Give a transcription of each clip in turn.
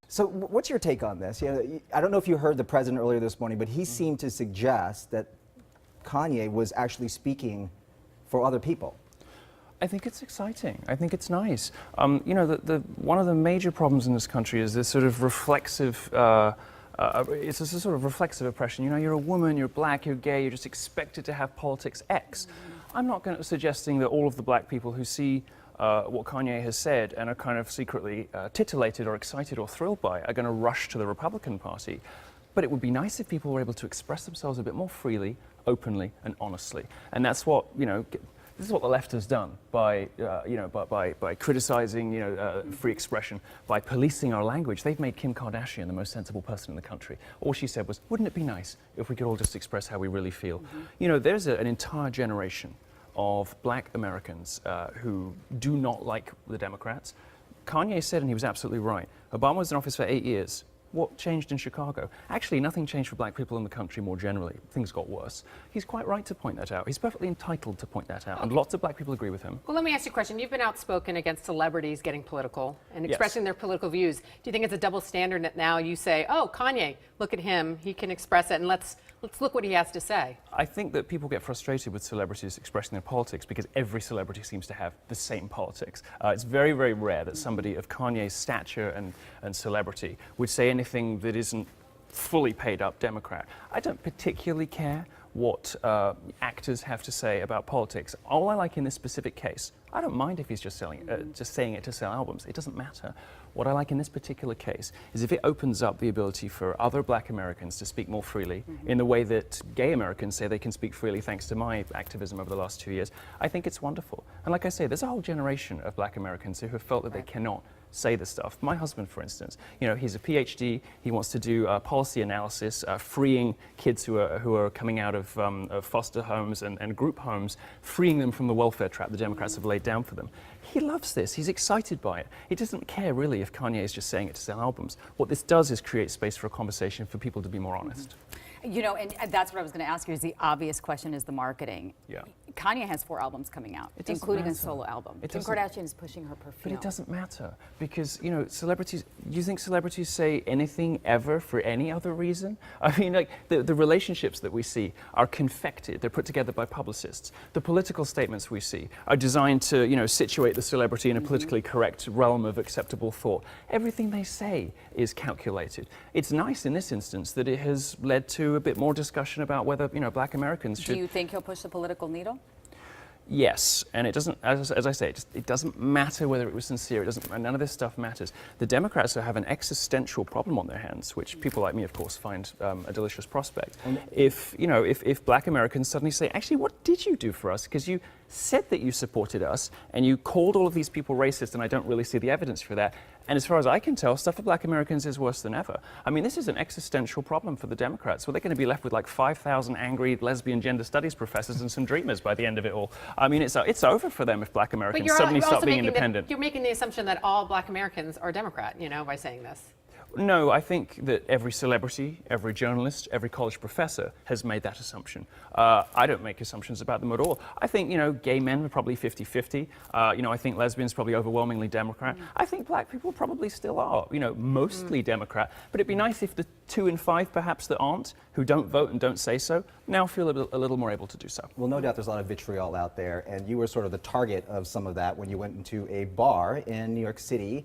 So what's your take on this? I don't know if you heard the president earlier this morning, but he seemed to suggest that Kanye was actually speaking for other people. I think it's exciting. I think it's nice. One of the major problems in this country is this sort of reflexive, it's a sort of reflexive oppression. You're a woman, you're black, you're gay, you're just expected to have politics X. I'm not suggesting that all of the black people who see what Kanye has said and are kind of secretly titillated or excited or thrilled by are going to rush to the Republican Party. But it would be nice if people were able to express themselves a bit more freely, openly, and honestly. And that's what, this is what the left has done by criticizing, free expression, by policing our language. They've made Kim Kardashian the most sensible person in the country. All she said was, wouldn't it be nice if we could all just express how we really feel? There's an entire generation of black Americans who do not like the Democrats. Kanye said, and he was absolutely right, Obama was in office for 8 years. What changed in Chicago? Actually, nothing changed for black people in the country more generally. Things got worse. He's quite right to point that out. He's perfectly entitled to point that out, and lots of black people agree with him. Well, let me ask you a question. You've been outspoken against celebrities getting political and expressing their political views. Do you think it's a double standard that now you say, oh, Kanye, look at him, he can express it, and let's look what he has to say? I think that people get frustrated with celebrities expressing their politics because every celebrity seems to have the same politics. It's very, very rare that somebody of Kanye's stature and celebrity would say anything that isn't fully paid up Democrat. I don't particularly care what actors have to say about politics. All I like in this specific case, I don't mind if he's just saying it to sell albums. It doesn't matter. What I like in this particular case is if it opens up the ability for other black Americans to speak more freely in the way that gay Americans say they can speak freely thanks to my activism over the last 2 years, I think it's wonderful. And like I say, there's a whole generation of black Americans who have felt that they cannot say this stuff. My husband, for instance, he's a PhD. He wants to do policy analysis, freeing kids who are coming out of foster homes and group homes, freeing them from the welfare trap the Democrats have laid down for them. He loves this. He's excited by it. He doesn't care really if Kanye is just saying it to sell albums. What this does is create space for a conversation for people to be more honest. And that's what I was going to ask you, is the obvious question is the marketing. Yeah. Kanye has 4 albums coming out, including a solo album. Kim Kardashian is pushing her perfume. But it doesn't matter because, celebrities, you think celebrities say anything ever for any other reason? I mean, like, the relationships that we see are confected. They're put together by publicists. The political statements we see are designed to, situate the celebrity in a politically correct realm of acceptable thought. Everything they say is calculated. It's nice in this instance that it has led to a bit more discussion about whether, black Americans should... Do you think he'll push the political needle? Yes, and it doesn't, as I say, it doesn't matter whether it was sincere. None of this stuff matters. The Democrats have an existential problem on their hands, which people like me, of course, find a delicious prospect. If black Americans suddenly say, actually, what did you do for us? Because you said that you supported us, and you called all of these people racist, and I don't really see the evidence for that. And as far as I can tell, stuff for black Americans is worse than ever. I mean, this is an existential problem for the Democrats. Well, they're going to be left with like 5,000 angry lesbian gender studies professors and some dreamers by the end of it all. I mean, it's over for them if black Americans suddenly start being independent. You're making the assumption that all black Americans are Democrat, by saying this. No, I think that every celebrity, every journalist, every college professor has made that assumption. I don't make assumptions about them at all. I think, gay men are probably 50-50. I think lesbians probably overwhelmingly Democrat. I think black people probably still are, mostly Democrat. But it'd be nice if the 2 in 5 perhaps that aren't, who don't vote and don't say so, now feel a little more able to do so. Well, no doubt there's a lot of vitriol out there, and you were sort of the target of some of that when you went into a bar in New York City,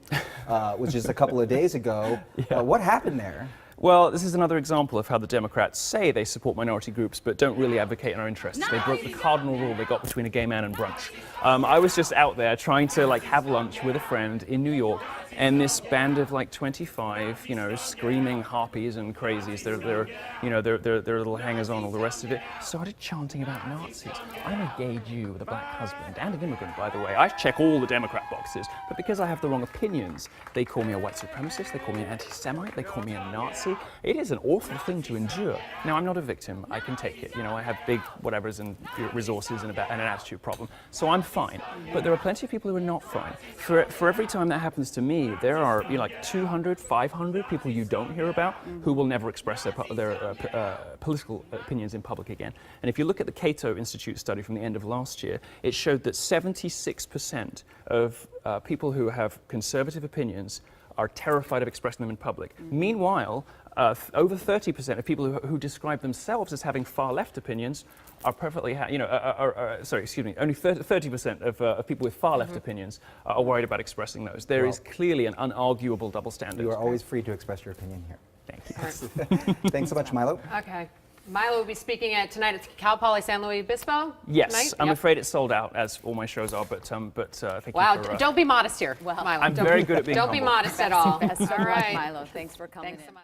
which is a couple of days ago. Yeah. What happened there? Well, this is another example of how the Democrats say they support minority groups but don't really advocate in our interests. They broke the cardinal rule they got between a gay man and brunch. I was just out there trying to have lunch with a friend in New York, and this band of 25, screaming harpies and crazies, they're little hangers-on, all the rest of it, started chanting about Nazis. I'm a gay Jew with a black husband and an immigrant, by the way. I check all the Democrat boxes, but because I have the wrong opinions, they call me a white supremacist, they call me an anti-Semite, they call me a Nazi. It is an awful thing to endure. Now, I'm not a victim. I can take it. I have big whatevers and resources and an attitude problem, so I'm fine. But there are plenty of people who are not fine. For every time that happens to me, there are 200, 500 people you don't hear about who will never express their political opinions in public again. And if you look at the Cato Institute study from the end of last year, it showed that 76% of people who have conservative opinions are terrified of expressing them in public. Meanwhile, over 30% of people who describe themselves as having far left opinions are perfectly, only 30% of people with far left opinions are worried about expressing those. There is clearly an unarguable double standard. You are always free to express your opinion here. Thank you. Thanks so much, Milo. Okay. Milo will be speaking tonight at Cal Poly San Luis Obispo. Yes, tonight? I'm Yep. afraid it's sold out, as all my shows are, but thank Wow, you for... don't be modest here, Well, Milo. I'm Don't very be- good at being Don't be humble. modest at all. Best of All luck, right. Milo. Thanks for coming Thanks in. so much.